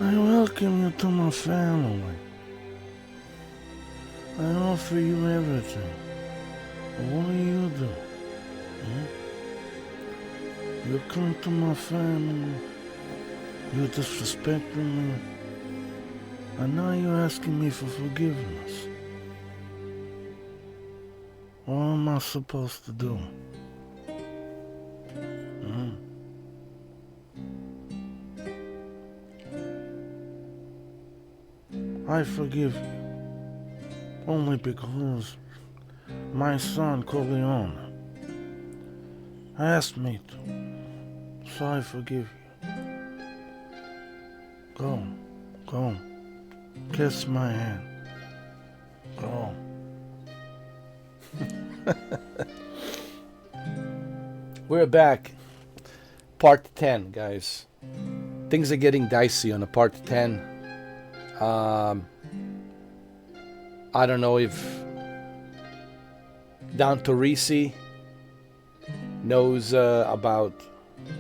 I welcome you to my family. I offer you everything. What do you do? Hmm? You come to my family, you disrespecting me, and now you're asking me for forgiveness. What am I supposed to do? Hmm? I forgive you only because my son Corleone asked me to, so I forgive you. Go, go, kiss my hand. Go. We're back. Part 10, guys. Things are getting dicey on a part 10. I don't know if Don Torrisi knows about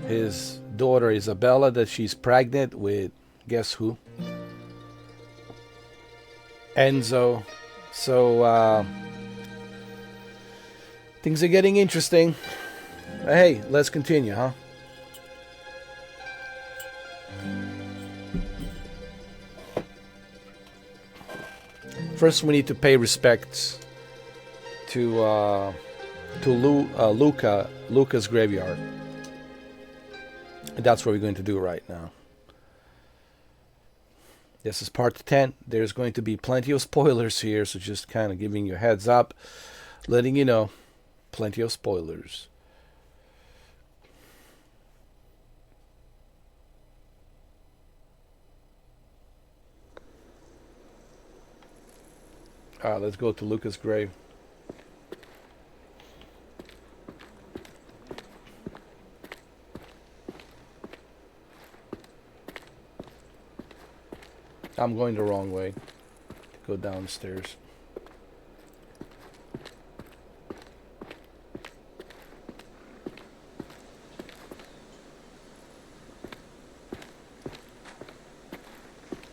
his daughter Isabella, that she's pregnant with, guess who? Enzo. So things are getting interesting. Hey, let's continue, huh? First, we need to pay respects to Luca's graveyard. And that's what we're going to do right now. This is part 10. There's going to be plenty of spoilers here, so just kind of giving you a heads up, letting you know, plenty of spoilers. Let's go to Luca's grave. I'm going the wrong way to go downstairs.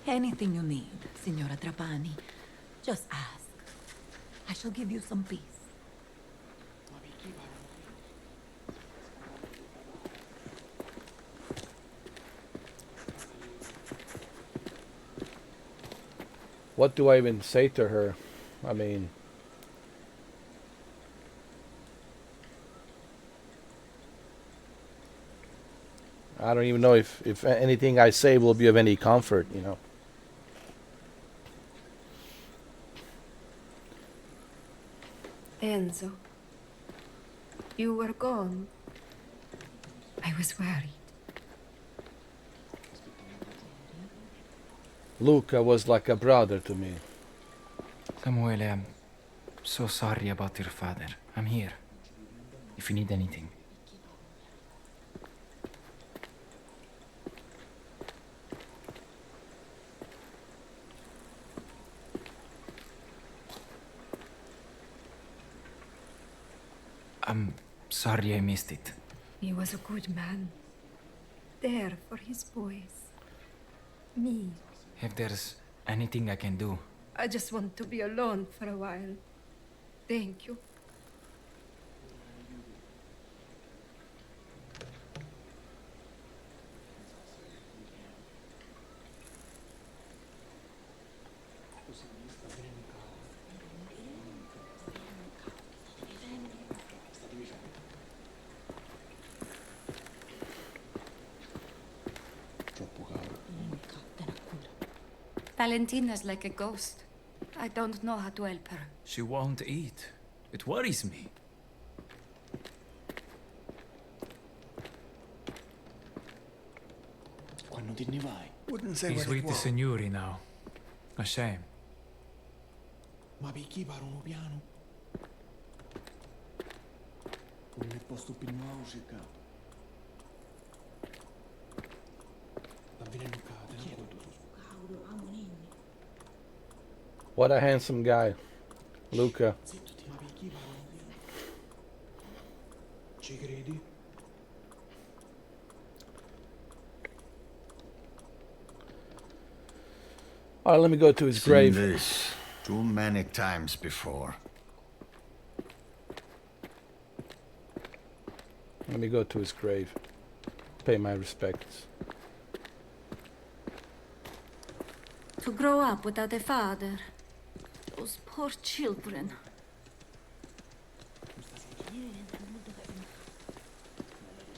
Anything you need, Signora Trapani, just ask. I shall give you some peace. What do I even say to her? I mean, I don't even know if anything I say will be of any comfort, you know. Enzo, you were gone. I was worried. Luca was like a brother to me. Samuele, I'm so sorry about your father. I'm here. If you need anything. I'm sorry I missed it. He was a good man. There for his boys. Me. If there's anything I can do, I just want to be alone for a while. Thank you. Valentina's like a ghost. I don't know how to help her. She won't eat. It worries me. Quando te ne vai? Wouldn't say He's what with it the was. signori now. A shame. Ma perché parlano piano? Non è posto più nuovo circa. Va venendo qua, te ne chiedo tu. What a handsome guy, Luca. Zittoti, ma perché parlano piano? Ci credi? All right, let me go to his Seen grave. this too many times before. Let me go to his grave. Pay my respects. To grow up without a father. Those poor children.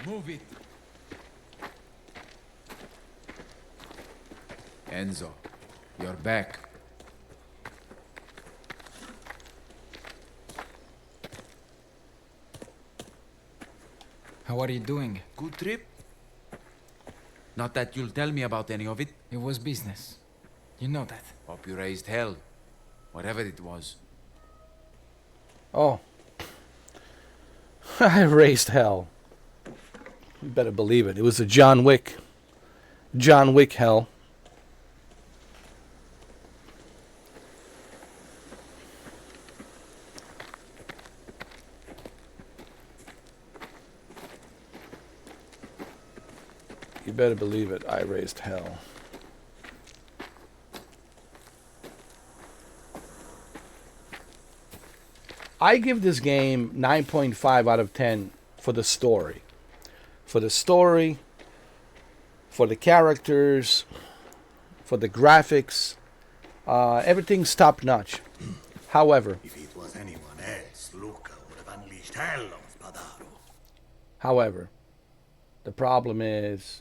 Move it. Enzo, you're back. How are you doing? Good trip? Not that you'll tell me about any of it. It was business. You know that. Hope you raised hell. Whatever it was. Oh. I raised hell. You better believe it. It was a John Wick. John Wick hell. You better believe it. I raised hell. I give this game 9.5 out of 10 for the story. For the story, for the characters, for the graphics. Everything's top notch. However, If it was anyone else, Luca would have unleashed hell on Spadaro. however, the problem is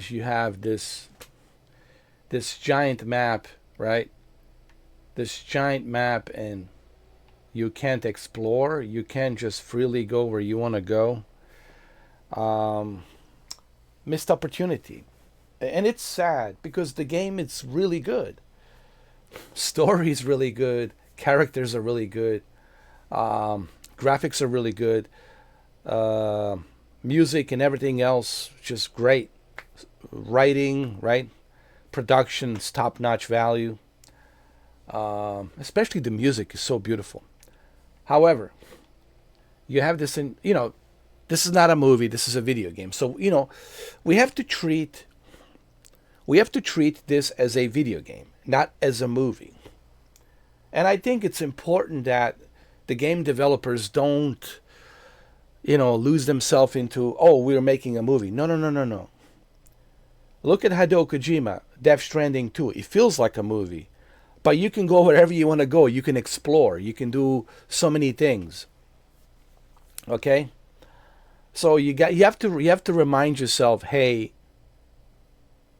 you have this giant map, right? This giant map, and you can't explore. You can't just freely go where you want to go. Missed opportunity. And it's sad because the game is really good. Story is really good. Characters are really good. Graphics are really good. Music and everything else just great. Writing, right? Production's top-notch value. Especially the music is so beautiful. However, you have this in, this is not a movie, this is a video game. So, we have to treat this as a video game, not as a movie. And I think it's important that the game developers don't, lose themselves into, oh, we're making a movie. No. Look at Hideo Kojima, Death Stranding 2. It feels like a movie. But you can go wherever you want to go. You can explore. You can do so many things. Okay? So you have to remind yourself, hey,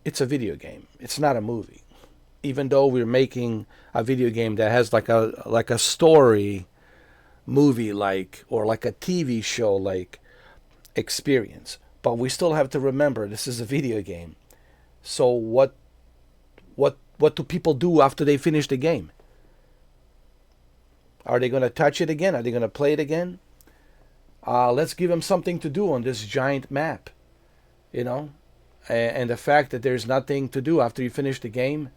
it's a video game. It's not a movie. Even though we're making a video game that has like a story movie or like a TV show like experience. But we still have to remember this is a video game. So what do people do after they finish the game? Are they going to touch it again? Are they going to play it again? Let's give them something to do on this giant map. And the fact that there's nothing to do after you finish the game,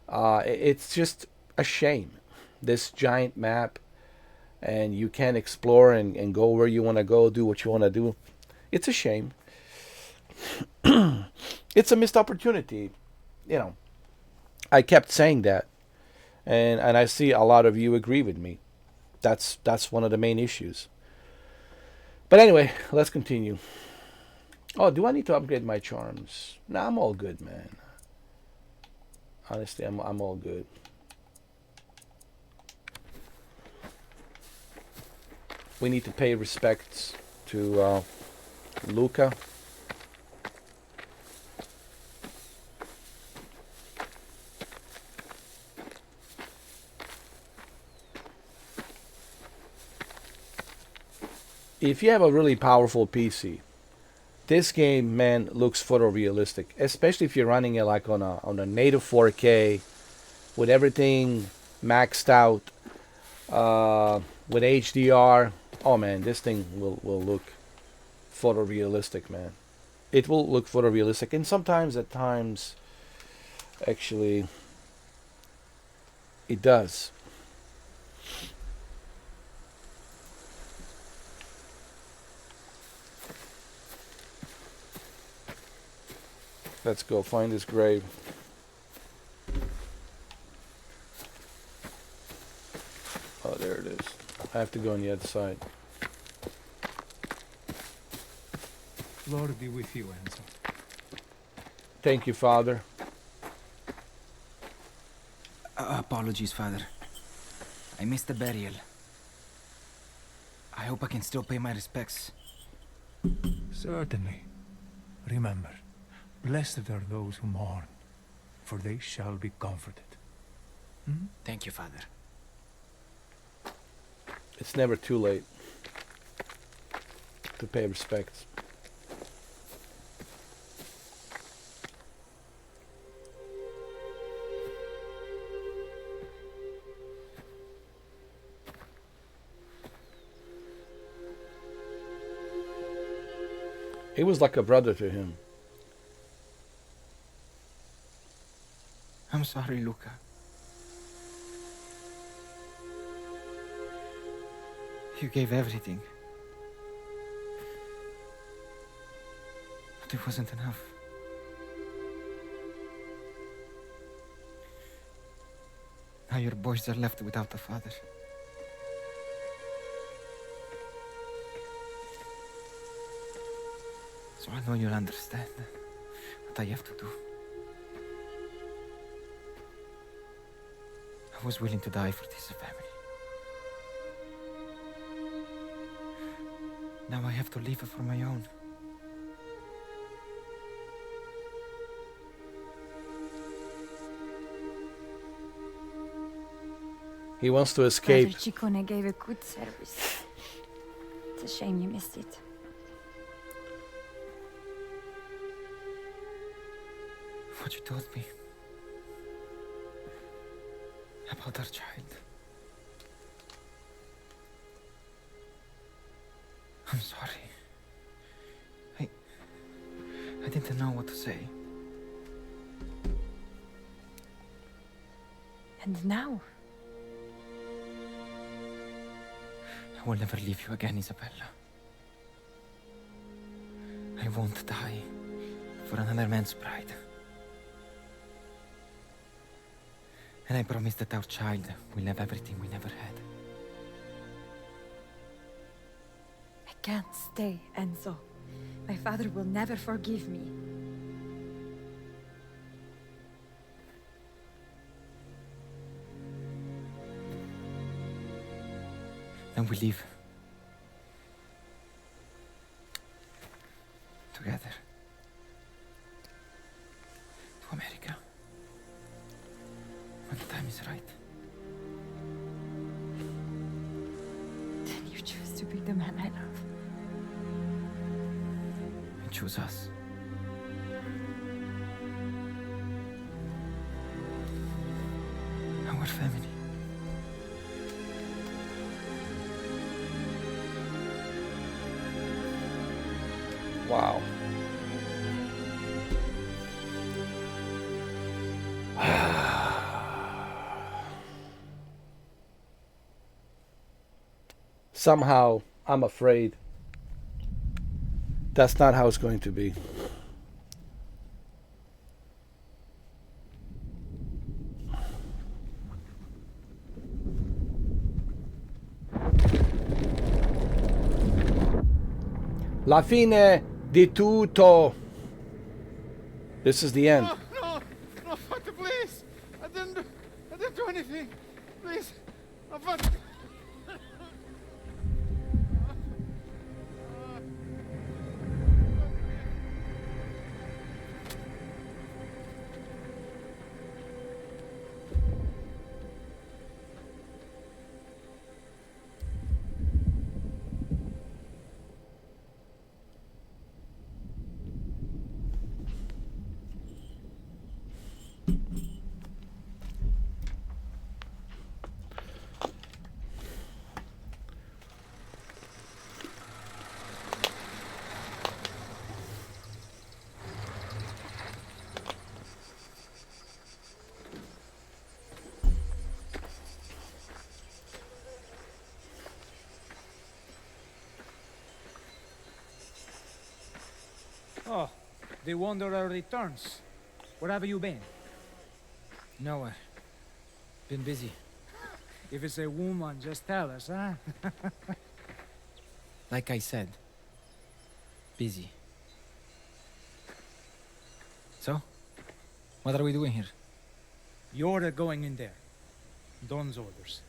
it's just a shame. This giant map, and you can't explore and go where you want to go, do what you want to do. It's a shame. It's a missed opportunity. I kept saying that, and I see a lot of you agree with me. That's one of the main issues. But anyway, let's continue. Oh, do I need to upgrade my charms? Nah, I'm all good, man. Honestly, I'm all good. We need to pay respects to Luca. If you have a really powerful PC, this game, man, looks photorealistic. Especially if you're running it like on a native 4K, with everything maxed out, with HDR. Oh man, this thing will look photorealistic, man. It will look photorealistic, and sometimes, at times, actually, it does. Let's go find his grave. Oh, there it is. I have to go on the other side. Lord be with you, Enzo. Thank you, Father. Apologies, Father. I missed the burial. I hope I can still pay my respects. Certainly. Remember, blessed are those who mourn, for they shall be comforted. Thank you, Father. It's never too late to pay respects. He was like a brother to him. I'm sorry, Luca. You gave everything. But it wasn't enough. Now your boys are left without a father. So I know you'll understand what I have to do. I was willing to die for this family. Now I have to live for my own. He wants to escape. Father Ciccone gave a good service. It's a shame you missed it. What you told me about our child. I'm sorry. I didn't know what to say. And now? I will never leave you again, Isabella. I won't die for another man's pride. And I promise that our child will have everything we never had. I can't stay, Enzo. My father will never forgive me. Then we leave. Together. To America. When the time is right. Then you choose to be the man I love. And choose us. Our family. Wow. Somehow, I'm afraid that's not how it's going to be. La fine di tutto. This is the end. No, Father, please. I didn't do anything. Please. No, Father. Oh, the wanderer returns. Where have you been? Nowhere. Been busy. If it's a woman, just tell us, huh? Like I said, busy. So, what are we doing here? You're going in there. Don's orders.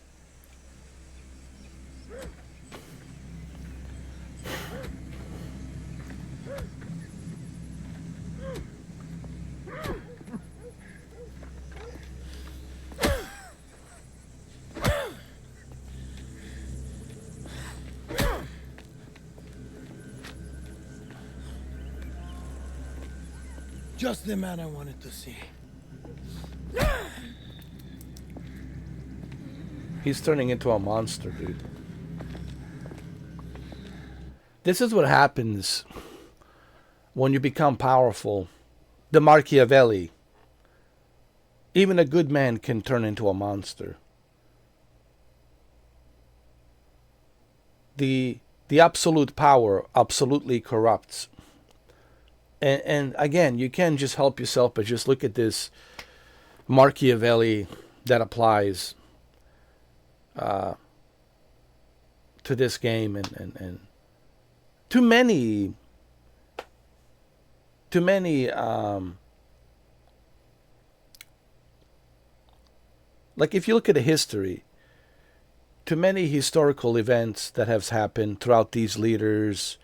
Just the man I wanted to see. He's turning into a monster, dude. This is what happens when you become powerful. The Machiavelli. Even a good man can turn into a monster. The absolute power absolutely corrupts. And again, you can't just help yourself, but just look at this Machiavelli that applies to this game and too many like if you look at the history, too many historical events that have happened throughout these leaders.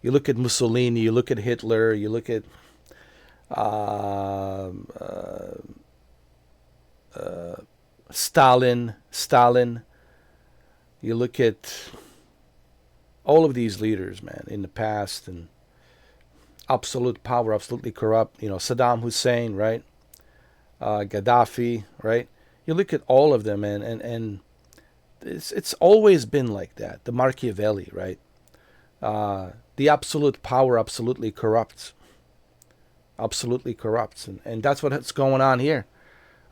You look at Mussolini, you look at Hitler, you look at Stalin, you look at all of these leaders, man, in the past, and absolute power, absolutely corrupt. You know, Saddam Hussein, right? Gaddafi, right? You look at all of them, and it's always been like that. The Machiavelli, right? The absolute power absolutely corrupts. Absolutely corrupts. And that's what's going on here,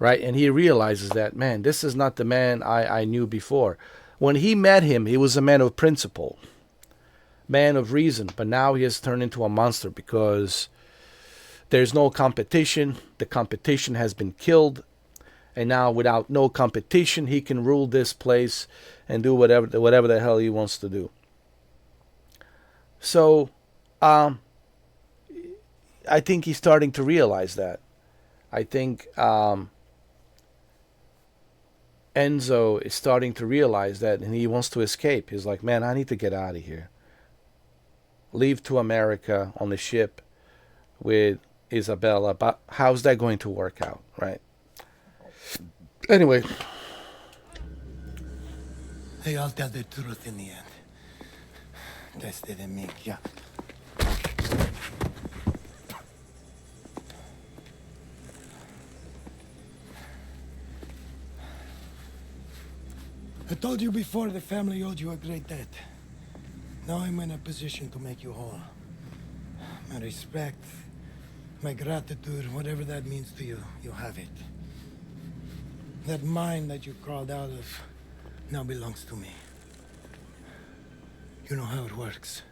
right? And he realizes that, man, this is not the man I knew before. When he met him, he was a man of principle, man of reason. But now he has turned into a monster because there's no competition. The competition has been killed. And now without no competition, he can rule this place and do whatever the hell he wants to do. So, I think he's starting to realize that. I think Enzo is starting to realize that, and he wants to escape. He's like, man, I need to get out of here. Leave to America on the ship with Isabella. But how's that going to work out, right? Anyway. Hey, I'll tell the truth in the end. Tested in me, yeah. I told you before the family owed you a great debt. Now I'm in a position to make you whole. My respect, my gratitude, whatever that means to you, you have it. That mine that you crawled out of now belongs to me. You know how it works,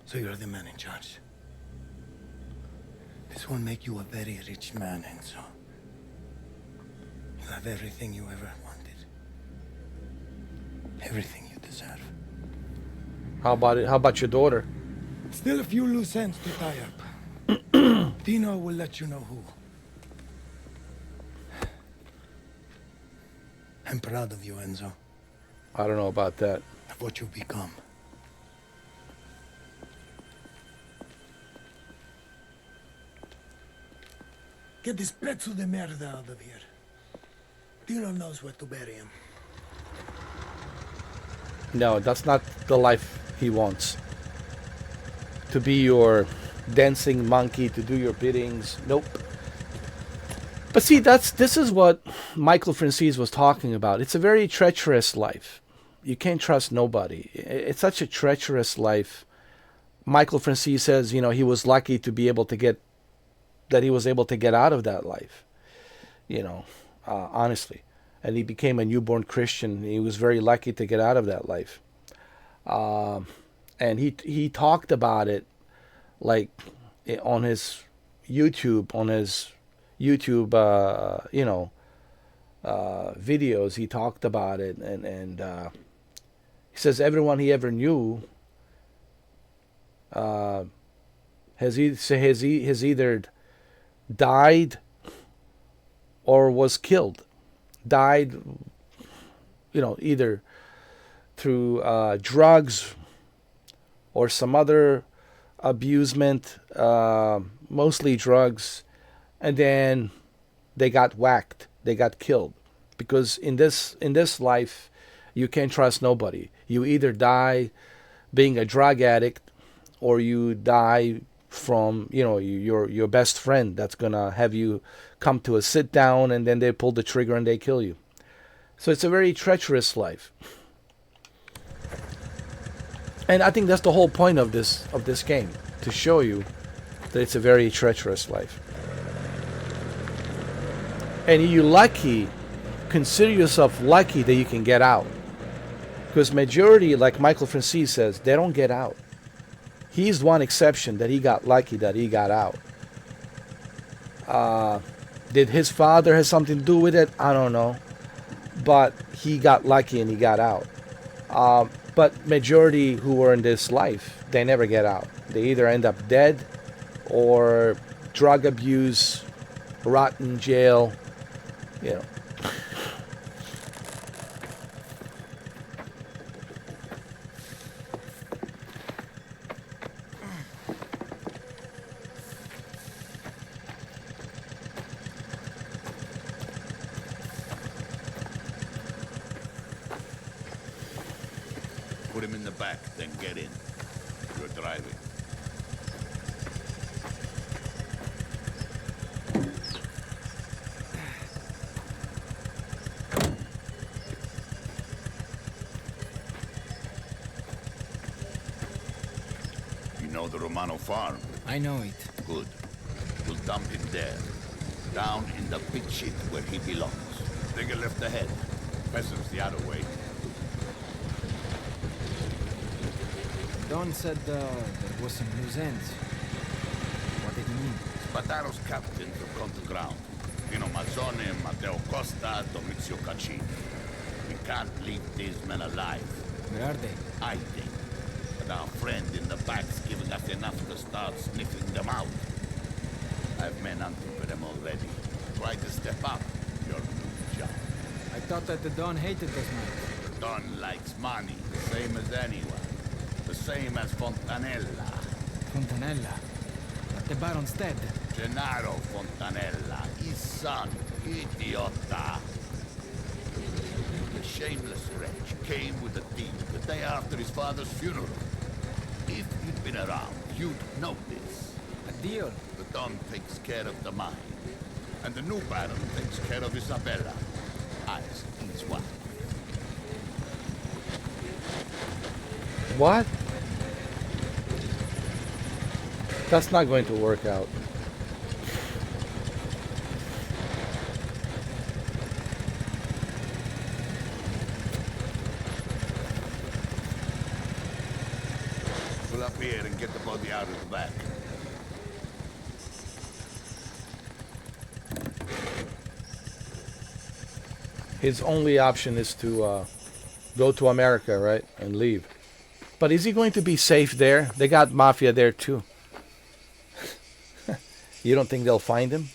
so you're the man in charge. This will make you a very rich man, Enzo. You'll have everything you ever wanted. Everything you deserve. How about it? How about your daughter? Still a few loose ends to tie up. Tino will let you know who. I'm proud of you, Enzo. I don't know about that. Of what you've become. Get this pezzo de merda out of here. Tino knows where to bury him. No, that's not the life he wants. To be your dancing monkey, to do your biddings. Nope. But see, this is what Michael Francis was talking about. It's a very treacherous life. You can't trust nobody. It's such a treacherous life. Michael Francis says, you know, he was lucky to be able to get out of that life. You know, honestly. And he became a newborn Christian. He was very lucky to get out of that life. And he talked about it like on his YouTube, you know, videos, he talked about it, and he says everyone he ever knew has either died or was killed. Died, either through drugs or some other abusement, mostly drugs, and then they got whacked, they got killed. Because in this life, you can't trust nobody. You either die being a drug addict, or you die from your best friend that's gonna have you come to a sit down, and then they pull the trigger and they kill you. So it's a very treacherous life. And I think that's the whole point of this game, to show you that it's a very treacherous life. And you're lucky, consider yourself lucky that you can get out. Because majority, like Michael Francis says, they don't get out. He's one exception that he got lucky that he got out. Did his father have something to do with it? I don't know. But he got lucky and he got out. But majority who were in this life, they never get out. They either end up dead or drug abuse, rot in jail, Put him in the back, then get in. You're driving. You know the Romano farm? I know it. Good. We'll dump him there. Down in the pit shit where he belongs. Take a left ahead. Peasants the other way. Don said there was some loose ends. What did he mean? Spadaro's captains have gone to ground. Pino Mazzone, Matteo Costa, Domizio Caccini. We can't leave these men alive. Where are they? I think. But our friend in the back's giving us enough to start sniffing them out. I've men hunting for them already. Try to step up your new job. I thought that the Don hated those men. The Don likes money, the same as anyone. The same as Fontanella. Fontanella. But the Baron's dead. Gennaro Fontanella, his son, idiota. The shameless wretch came with a deal the day after his father's funeral. If you'd been around, you'd know this. A deal? The Don takes care of the mine, and the new Baron takes care of Isabella, as his wife. What? That's not going to work out. Pull up here and get the body out of the back. His only option is to go to America, right? And leave. But is he going to be safe there? They got Mafia there too. You don't think they'll find him?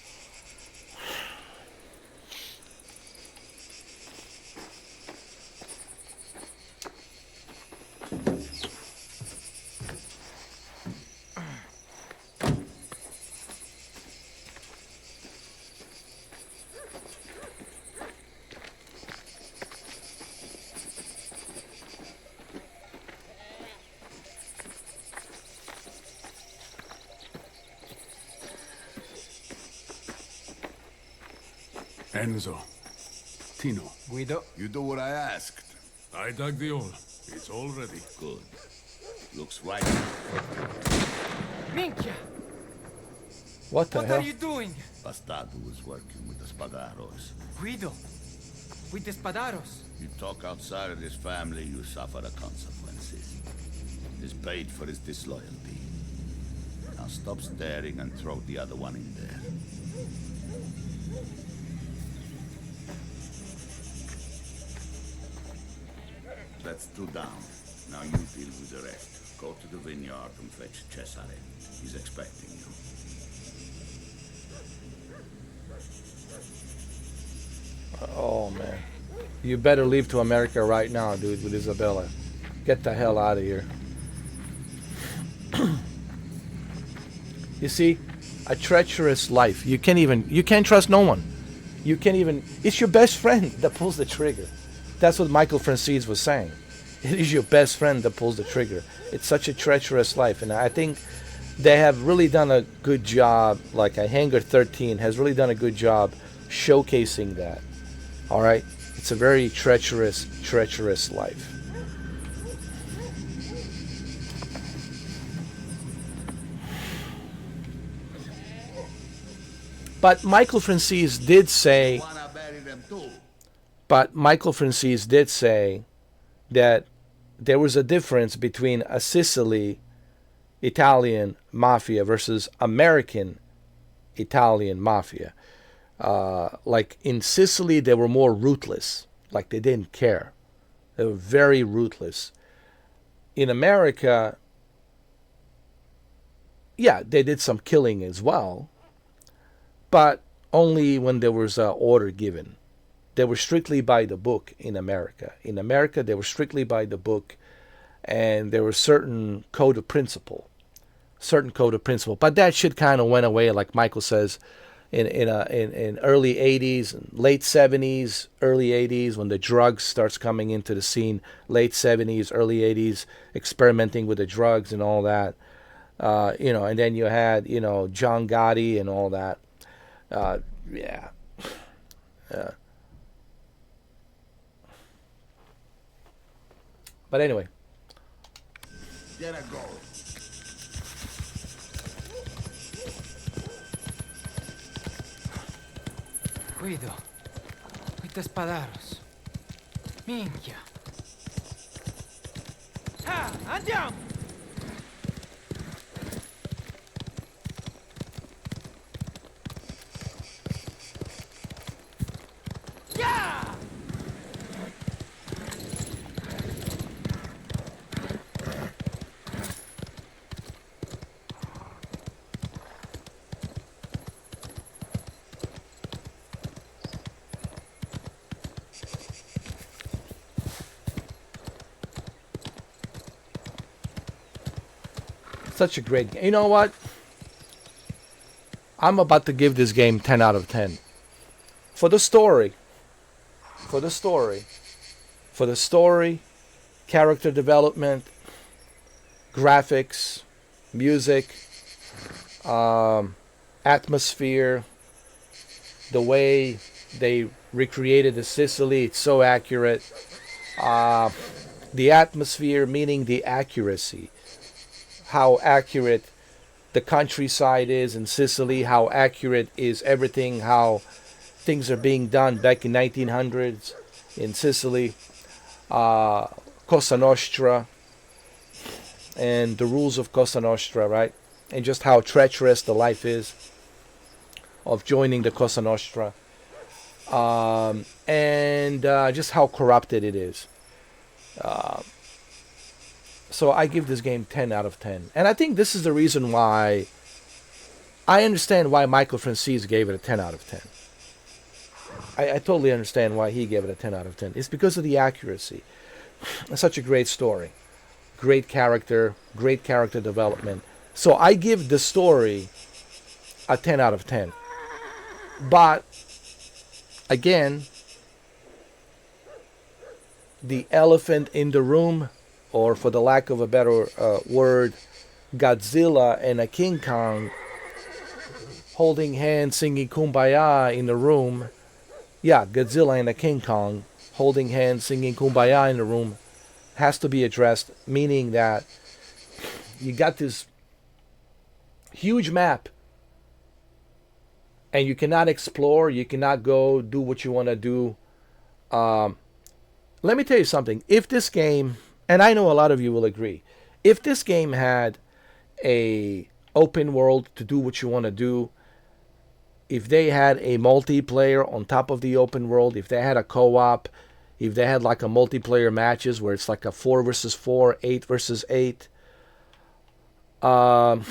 Enzo. Tino. Guido. You do what I asked. I dug the ore. It's all ready. Good. Looks right. Minchia! What the What hell? are you doing? Bastardo was working with the Spadaros. Guido. With the Spadaros. You talk outside of this family, you suffer the consequences. He's paid for his disloyalty. Now stop staring and throw the other one in there. That's two down. Now you deal with the rest. Go to the vineyard and fetch Cesare. He's expecting you. Oh, man. You better leave to America right now, dude, with Isabella. Get the hell out of here. You see, a treacherous life. You can't trust no one. You can't even, it's your best friend that pulls the trigger. That's what Michael Francis was saying. It is your best friend that pulls the trigger. It's such a treacherous life. And I think they have really done a good job, like Hangar 13 has really done a good job showcasing that. All right? It's a very treacherous life. But Michael Francis did say that there was a difference between a Sicily Italian mafia versus American Italian mafia. Like in Sicily, they were more ruthless. Like they didn't care. They were very ruthless. In America, yeah, they did some killing as well, but only when there was an order given. They were strictly by the book in America. In America, they were strictly by the book, and there was certain code of principle. But that shit kind of went away, like Michael says, in early 80s, late 70s, early 80s, when the drugs starts coming into the scene, late 70s, early 80s, experimenting with the drugs and all that. And then you had, John Gotti and all that. Yeah. But anyway. Get a go. Cuida spadaros. Minchia. Ah, andiamo! Yeah! Such a great game. You know what? I'm about to give this game 10 out of 10. For the story, character development, graphics, music, atmosphere, the way they recreated the Sicily, it's so accurate. The atmosphere, meaning the accuracy. How accurate the countryside is in Sicily, how accurate is everything, how things are being done back in 1900s in Sicily, Cosa Nostra, and the rules of Cosa Nostra, right? And just how treacherous the life is of joining the Cosa Nostra, and just how corrupted it is. So I give this game 10 out of 10. And I think this is the reason why I understand why Michael Francis gave it a 10 out of 10. I totally understand why he gave it a 10 out of 10. It's because of the accuracy. It's such a great story. Great character development. So I give the story a 10 out of 10. But, again, the elephant in the room, or for the lack of a better word, Godzilla and a King Kong holding hands singing Kumbaya in the room. Yeah, Godzilla and a King Kong holding hands singing Kumbaya in the room has to be addressed, meaning that you got this huge map and you cannot explore, you cannot go do what you want to do. Let me tell you something. If this game, and I know a lot of you will agree, if this game had a open world to do what you want to do, if they had a multiplayer on top of the open world, if they had a co-op, if they had like a multiplayer matches where it's like a 4 versus 4, 8 versus 8, and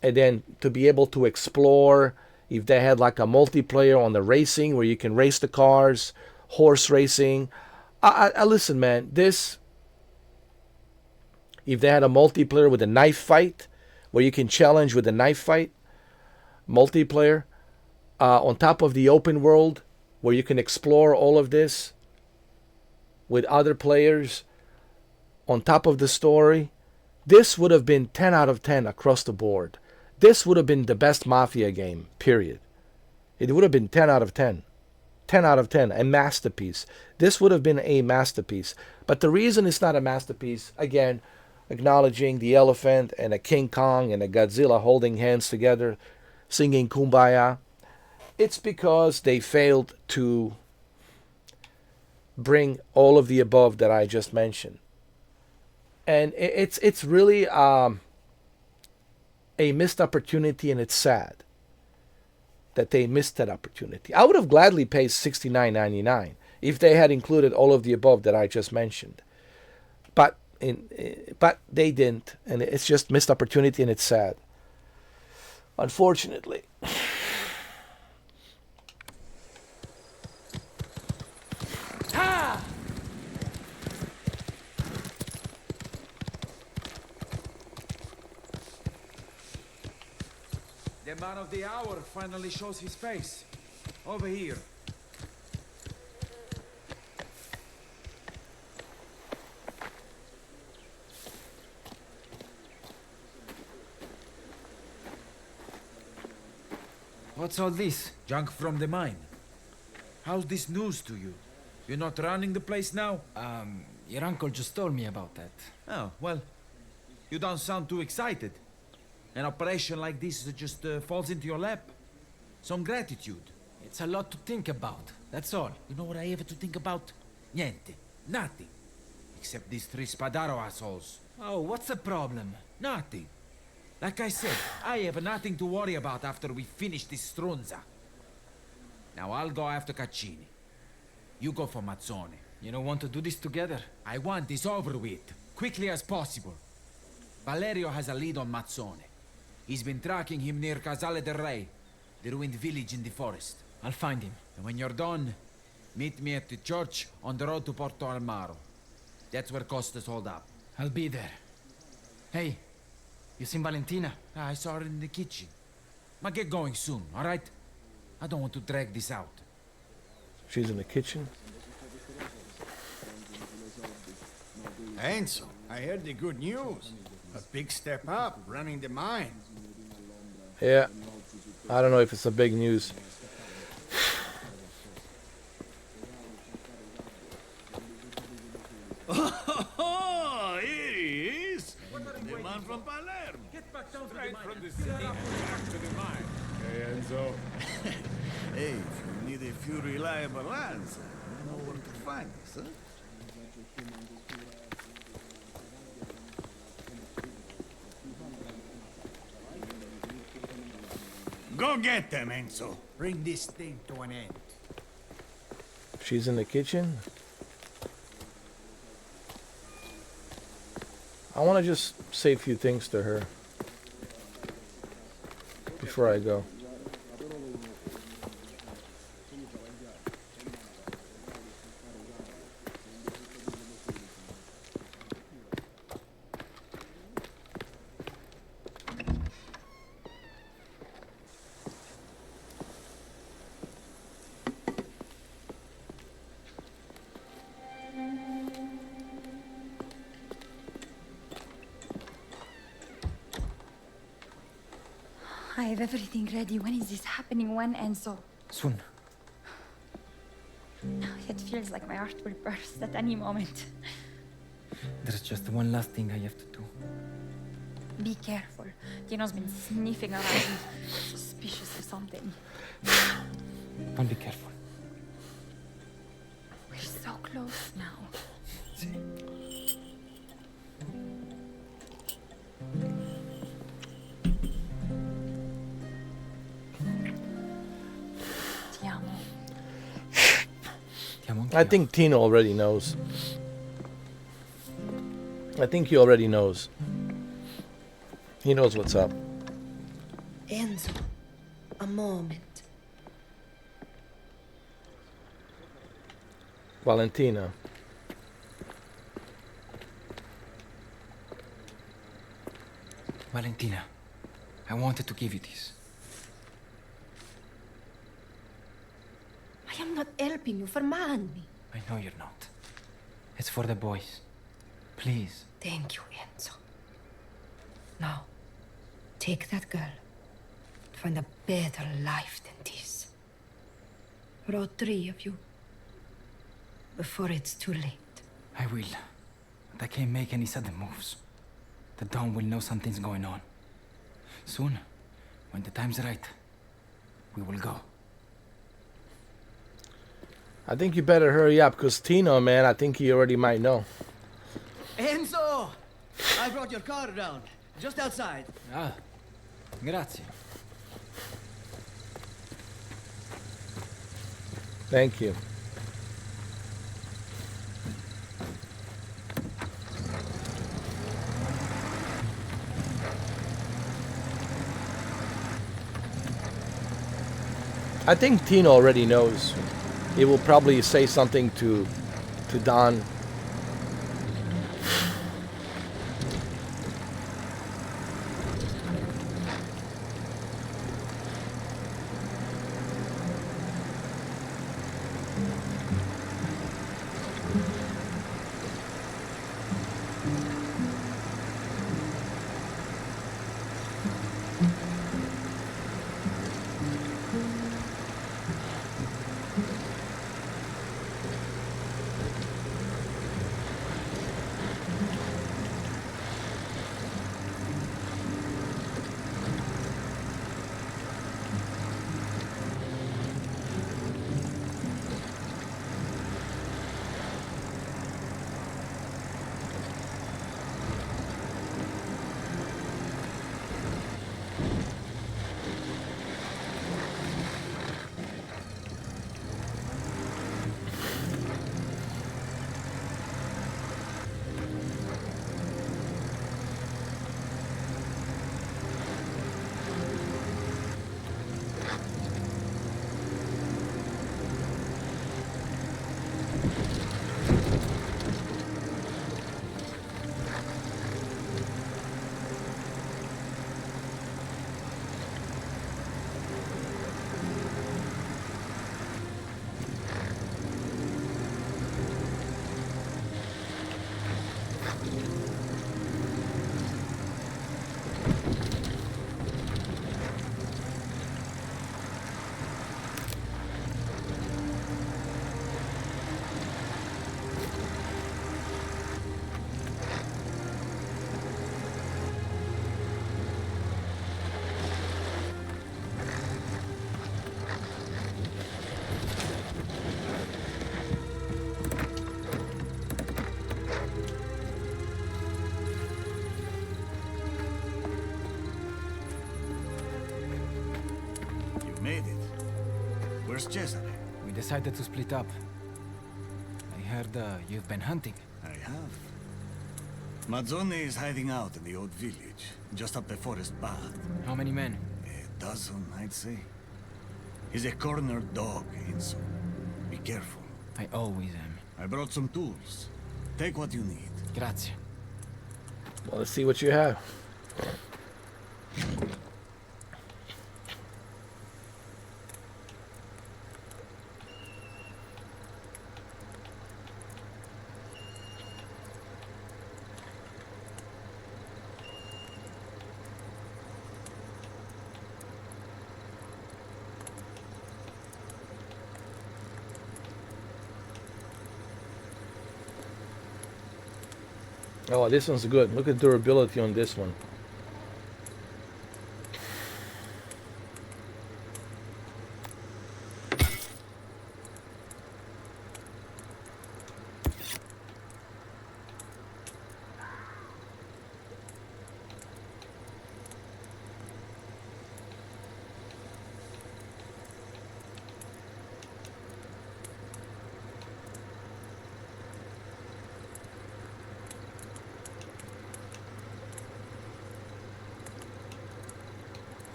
then to be able to explore, if they had like a multiplayer on the racing where you can race the cars, horse racing. I listen, man, this, if they had a multiplayer with a knife fight where you can challenge with a knife fight, multiplayer, on top of the open world where you can explore all of this with other players, on top of the story, this would have been 10 out of 10 across the board. This would have been the best Mafia game, period. It would have been 10 out of 10. 10 out of 10, a masterpiece. This would have been a masterpiece. But the reason it's not a masterpiece, again, acknowledging the elephant and a King Kong and a Godzilla holding hands together, singing Kumbaya, it's because they failed to bring all of the above that I just mentioned. And it's really a missed opportunity, and it's sad that they missed that opportunity. I would have gladly paid $69.99 if they had included all of the above that I just mentioned. But they didn't, and it's just missed opportunity, and it's sad. Unfortunately. The man of the hour finally shows his face. Over here. What's all this? Junk from the mine. How's this news to you? You're not running the place now? Your uncle just told me about that. Oh, well, you don't sound too excited. An operation like this just falls into your lap. Some gratitude. It's a lot to think about, that's all. You know what I have to think about? Niente. Nothing. Except these three Spadaro assholes. Oh, what's the problem? Nothing. Like I said, I have nothing to worry about after we finish this Strunza. Now I'll go after Caccini. You go for Mazzone. You don't want to do this together? I want this over with, quickly as possible. Valerio has a lead on Mazzone. He's been tracking him near Casale del Re, the ruined village in the forest. I'll find him. And when you're done, meet me at the church on the road to Porto Almaro. That's where Costas hold up. I'll be there. Hey, you seen Valentina? I saw her in the kitchen. But get going soon, all right? I don't want to drag this out. She's in the kitchen. Enzo, I heard the good news. A big step up, running the mine. Yeah, I don't know if it's a big news. Oh, here he is. The man from Palermo. Get back down Straight from the city back to the mine. Hey, Enzo. Hey, if you need a few reliable hands, you know where to find us, huh? Go get them, Enzo. Bring this thing to an end. She's in the kitchen. I want to just say a few things to her before I go. I have everything ready. When is this happening? When, Enzo? Soon. It feels like my heart will burst at any moment. There's just one last thing I have to do. Be careful. Tino's been sniffing around. Suspicious of something. Don't be careful. We're so close now. Ti amo. Ti amo I think Tino already knows. I think he already knows. He knows what's up. Enzo, a moment. Valentina. Valentina, I wanted to give you this. I am not helping you for money. I know you're not. It's for the boys. Please. Thank you, Enzo. Now, take that girl. Find a better life than this. For all three of you. Before it's too late. I will. But I can't make any sudden moves. The Dawn will know something's going on. Soon, when the time's right, we will go. I think you better hurry up, because Tino, man, I think he already might know. Enzo! I brought your car around. Just outside. Ah, grazie. Thank you. I think Tino already knows. He will probably say something to Don. Made it. Where's Cesare? We decided to split up. I heard you've been hunting. I have. Mazzone is hiding out in the old village, just up the forest path. How many men? A dozen, I'd say. He's a cornered dog, Enzo. Be careful. I always am. I brought some tools. Take what you need. Grazie. Well, let's see what you have. Oh, this one's good. Look at durability on this one.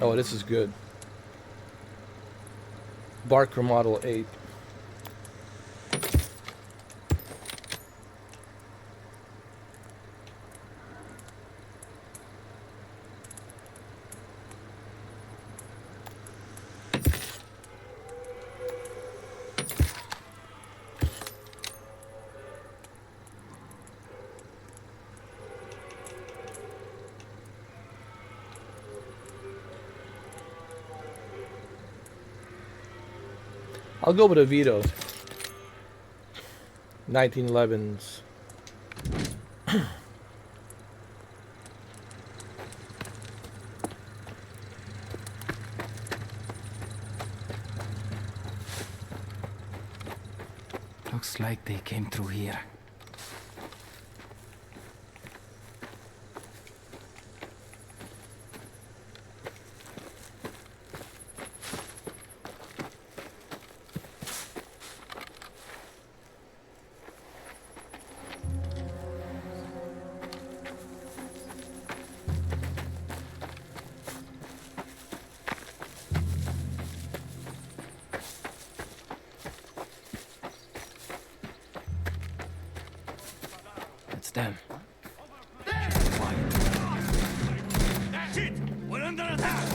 Oh, this is good. Barker Model 8. I'll go with a Vito. 1911s. Looks like they came through here. It's them. Shit! We're under attack!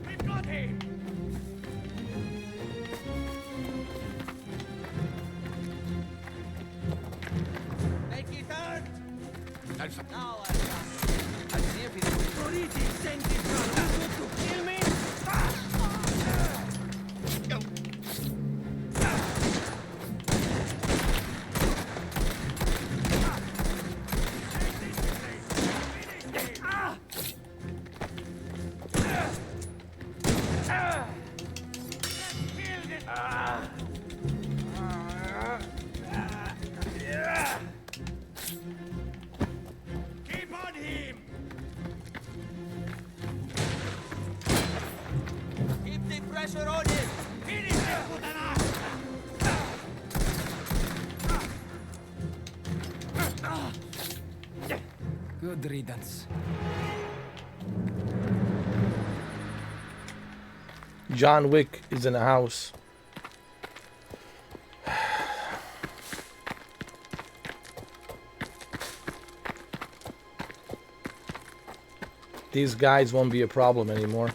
We've got him! Make it hurt! Alpha. Now I'll see if it's Toriti sent it to kill me! Keep on him! Keep the pressure on him! Finish him, Putana! Good riddance. John Wick is in the house. These guys won't be a problem anymore.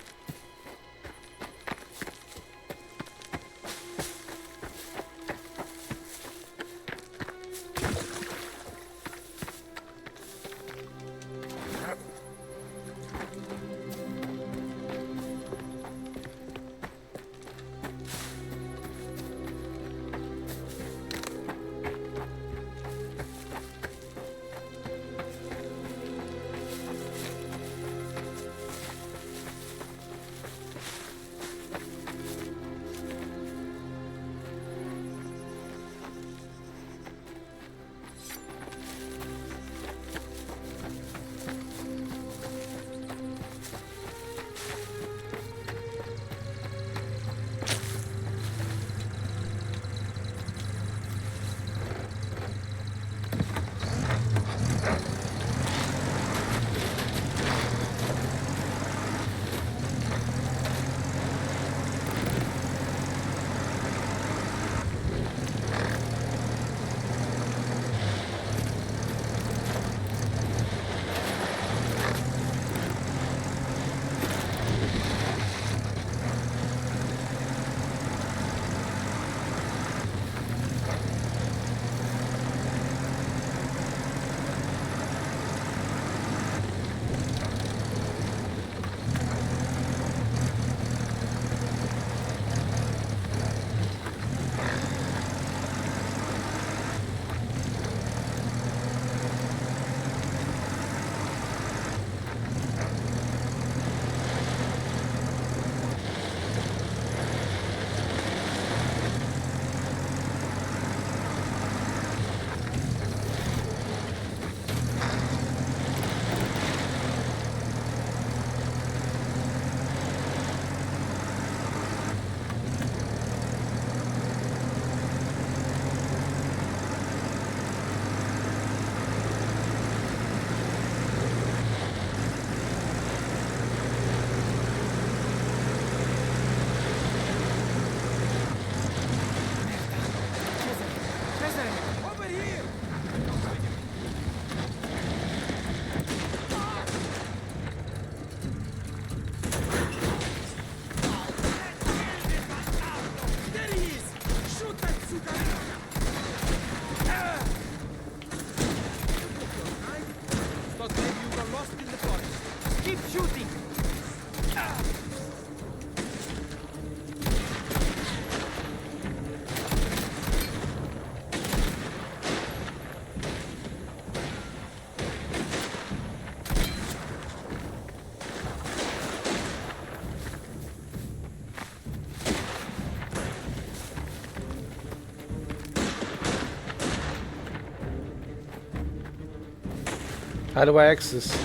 How do I access?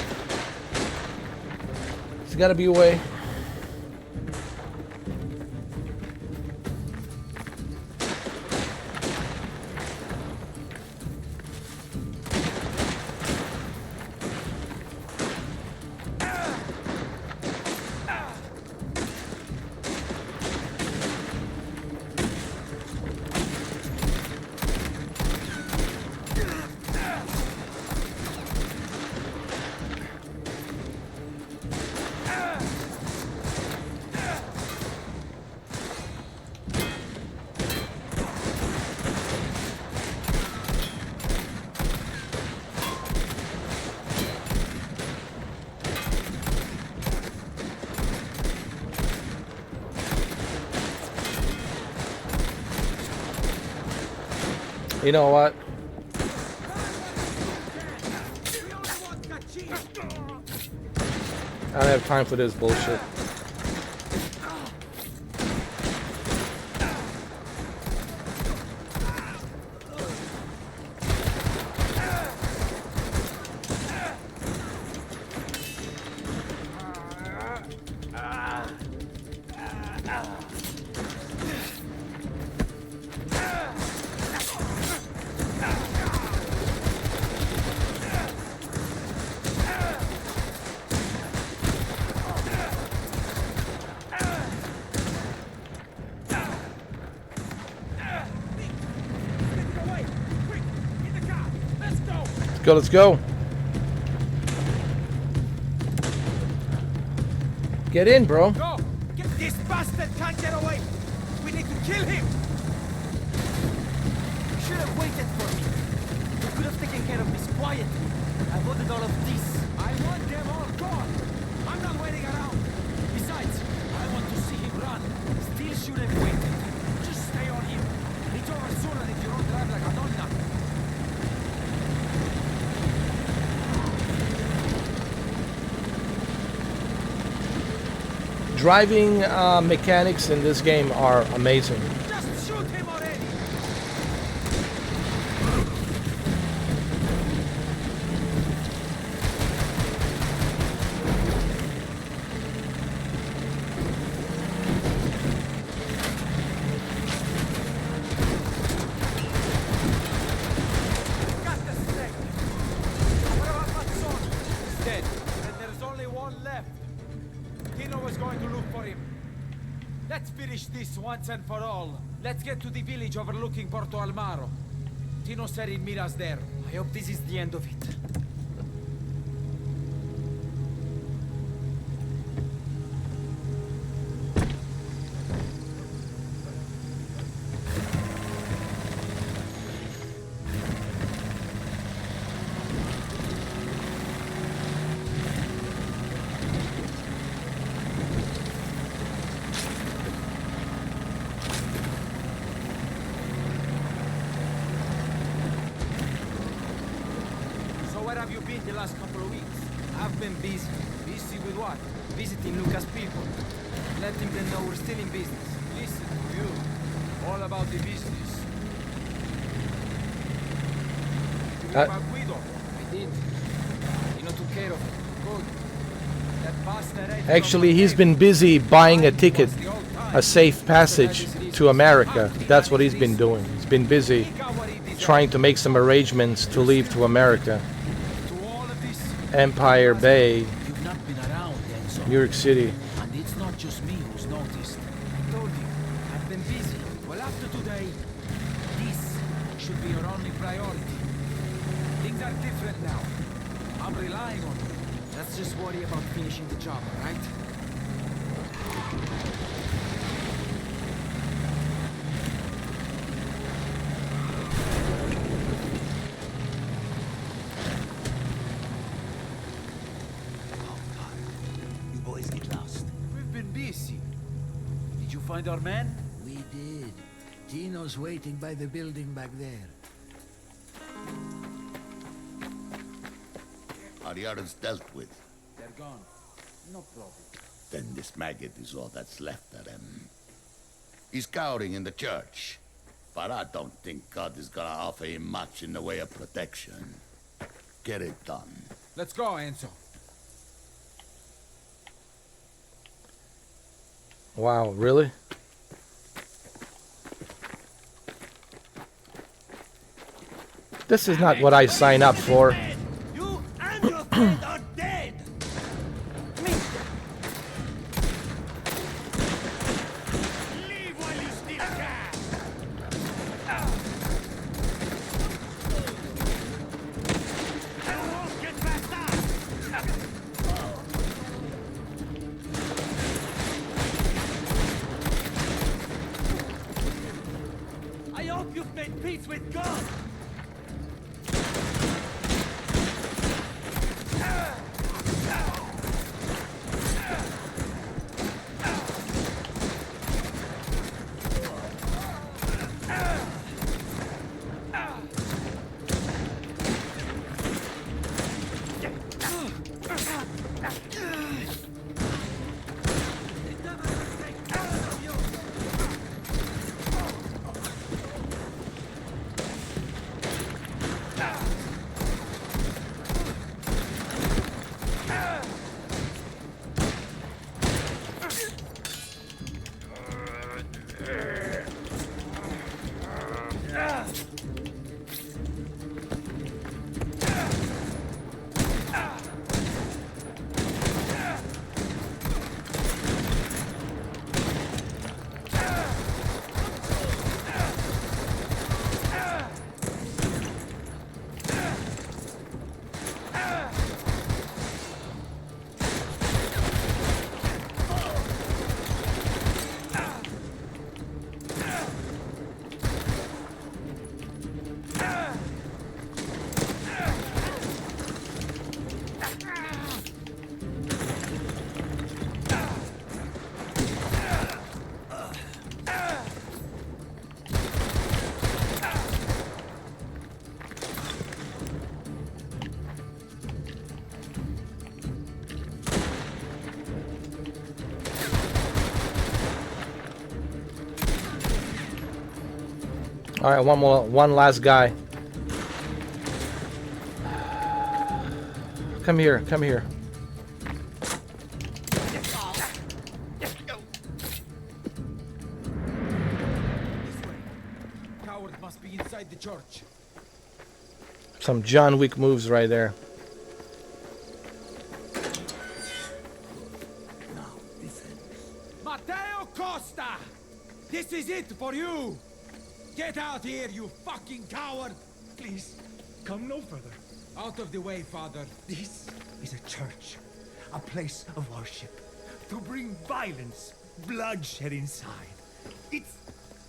There's gotta be a way. You know what? I don't have time for this bullshit. Let's go. Get in, bro. Go! This bastard can't get away! We need to kill him! You should have waited for me. You could have taken care of this quietly. I wanted all of this. I want them all gone! I'm not waiting around! Besides, I want to see him run. Still should have waited. Just stay on him. It's over sooner if you don't drive like a donna. Driving mechanics in this game are amazing. Just shoot him already! Got the snake! What about Mazzoni? He's dead, and there's only one left. Tino was going to look for him. Let's finish this once and for all. Let's get to the village overlooking Porto Almaro. Tino said he'd meet us there. I hope this is the end of it. So where have you been the last couple of weeks? I've been busy. Busy with what? Visiting Lucas' people. Letting them know we're still in business. Listen to you. All about the business. You knew about Guido? I did. Tino took care of it. Good. That bastard ate Actually, he's been busy buying a ticket, a safe passage to America. That's what he's been doing. He's been busy trying to make some arrangements to leave to America. Empire Bay, You've not been around, Enzo. New York City. And it's not just me who's noticed. I told you, I've been busy. Well, after today, this should be your only priority. Things are different now. I'm relying on you. Let's just worry about finishing the job, all right? You boys get lost. We've been busy. Did you find our man? We did. Tino's waiting by the building back there. Are the others dealt with? They're gone. No problem. Then this maggot is all that's left of them. He's cowering in the church, but I don't think God is gonna offer him much in the way of protection. Get it done. Let's go, Enzo. Wow, really? This is not what I signed up for. You and your friend are dead! Leave while you still can! You won't get past us! I hope you've made peace with God! All right, one last guy. Come here, come here. Coward must be inside the church. Some John Wick moves right there. Matteo Costa! This is it for you! Get out here, you fucking coward! Please, come no further. Out of the way, father. This is a church, a place of worship. To bring violence, bloodshed inside. It's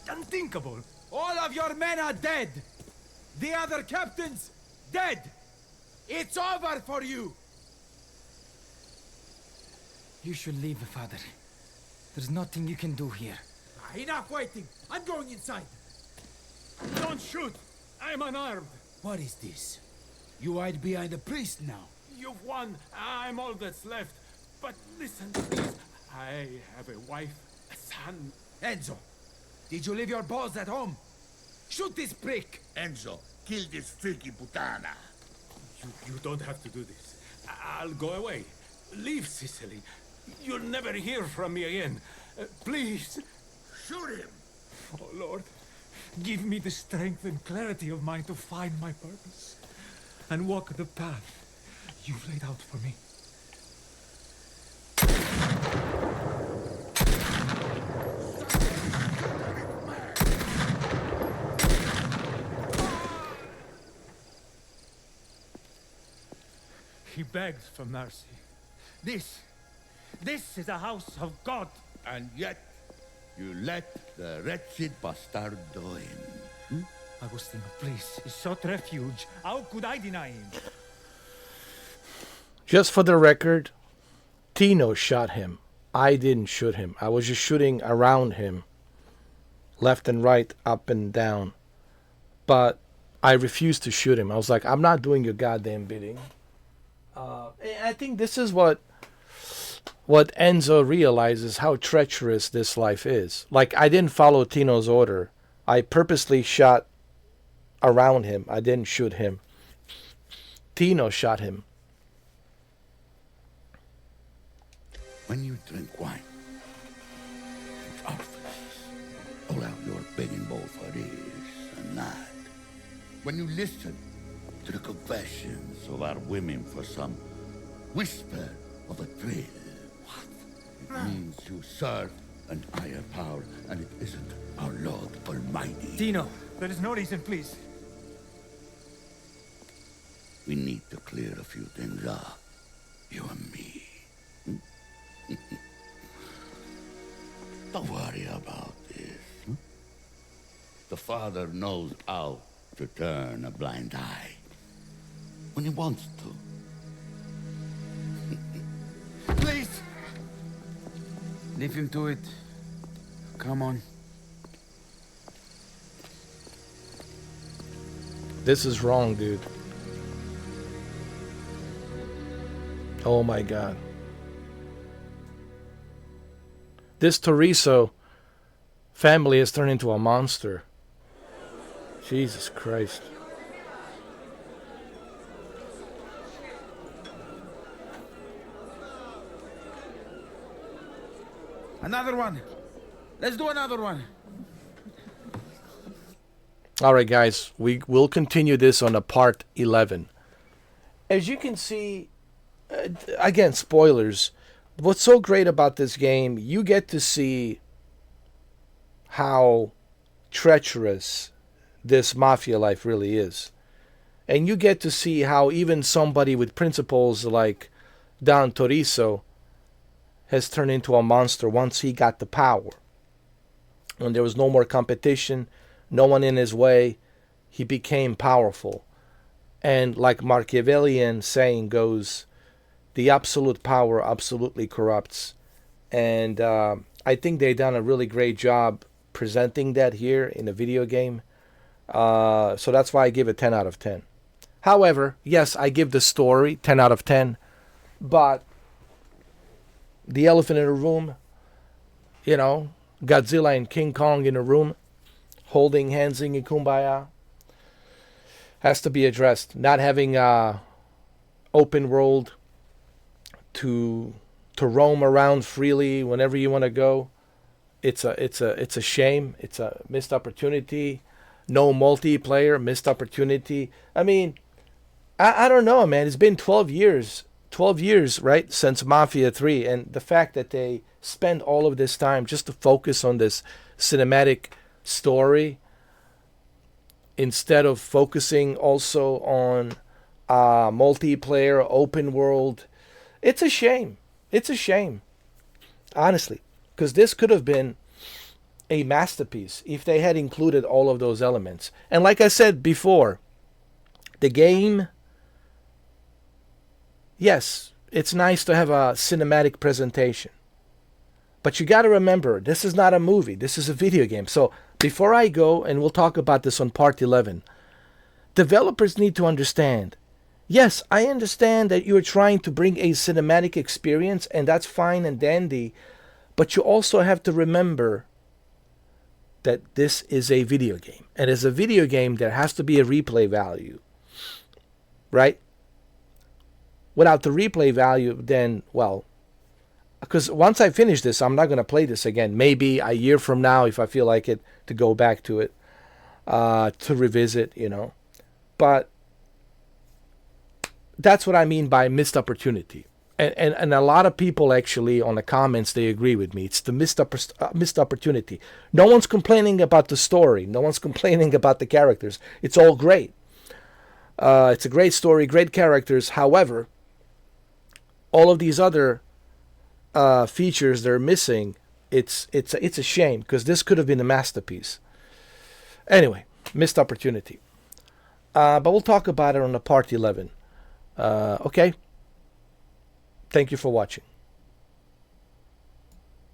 unthinkable. All of your men are dead! The other captains, dead! It's over for you! You should leave, Father. There's nothing you can do here. Enough waiting! I'm going inside! Don't shoot! I'm unarmed. What is this? You hide behind a priest now. You've won. I'm all that's left. But listen, please. I have a wife, a son. Enzo, did you leave your balls at home? Shoot this prick! Enzo, kill this freaky putana. You don't have to do this. I'll go away. Leave Sicily. You'll never hear from me again. Please. Shoot him! Oh, Lord, give me the strength and clarity of mind to find my purpose and walk the path you've laid out for me. He begs for mercy. This is a house of God. And yet, you let the wretched bastardo in. Agostino, please, he sought refuge. How could I deny him? Just for the record, Tino shot him. I didn't shoot him. I was just shooting around him. Left and right, up and down. But I refused to shoot him. I was like, I'm not doing your goddamn bidding. I think this is what Enzo realizes, how treacherous this life is. Like, I didn't follow Tino's order. I purposely shot around him. I didn't shoot him. Tino shot him. When you drink wine, it's artifices. All out your begging bowl for this and that. When you listen to the confessions of our women for some whisper of a thrill, what? It means you serve an higher power, and it isn't our Lord Almighty. Tino, there is no reason, please. We need to clear a few things up, you and me. Don't worry about this. The Father knows how to turn a blind eye when he wants to. Please! Leave him to it. Come on. This is wrong, dude. Oh my God. This Toriso family has turned into a monster. Jesus Christ. Another one. Let's do another one. All right, guys. We will continue this on a part 11. As you can see, again, spoilers. What's so great about this game, you get to see how treacherous this mafia life really is. And you get to see how even somebody with principles like Don Toriso has turned into a monster once he got the power. When there was no more competition, no one in his way, he became powerful. And like Machiavellian saying goes, the absolute power absolutely corrupts. And I think they've done a really great job presenting that here in a video game. So that's why I give it 10 out of 10. However, yes, I give the story 10 out of 10. But the elephant in the room, you know, Godzilla and King Kong in a room, holding hands singing Kumbaya, has to be addressed. Not having open world to roam around freely whenever you want to go. It's a shame. It's a missed opportunity. No multiplayer, missed opportunity. I mean, I don't know, man. It's been 12 years. 12 years, right, since Mafia 3. And the fact that they spend all of this time just to focus on this cinematic story instead of focusing also on multiplayer, open world. It's a shame. It's a shame. Honestly. Because this could have been a masterpiece if they had included all of those elements. And like I said before, the game, yes, it's nice to have a cinematic presentation. But you got to remember, this is not a movie. This is a video game. So before I go, and we'll talk about this on part 11, developers need to understand, yes, I understand that you're trying to bring a cinematic experience, and that's fine and dandy, but you also have to remember that this is a video game. And as a video game, there has to be a replay value. Right? Without the replay value, then, well, because once I finish this, I'm not going to play this again. Maybe a year from now, if I feel like it, to go back to it, to revisit, you know. But that's what I mean by missed opportunity. And a lot of people actually on the comments, they agree with me. It's the missed opportunity. No one's complaining about the story. No one's complaining about the characters. It's all great. It's a great story, great characters. However, all of these other features they're missing, it's a shame, because this could have been a masterpiece. Anyway, missed opportunity. But we'll talk about it on the part 11. Okay? Thank you for watching.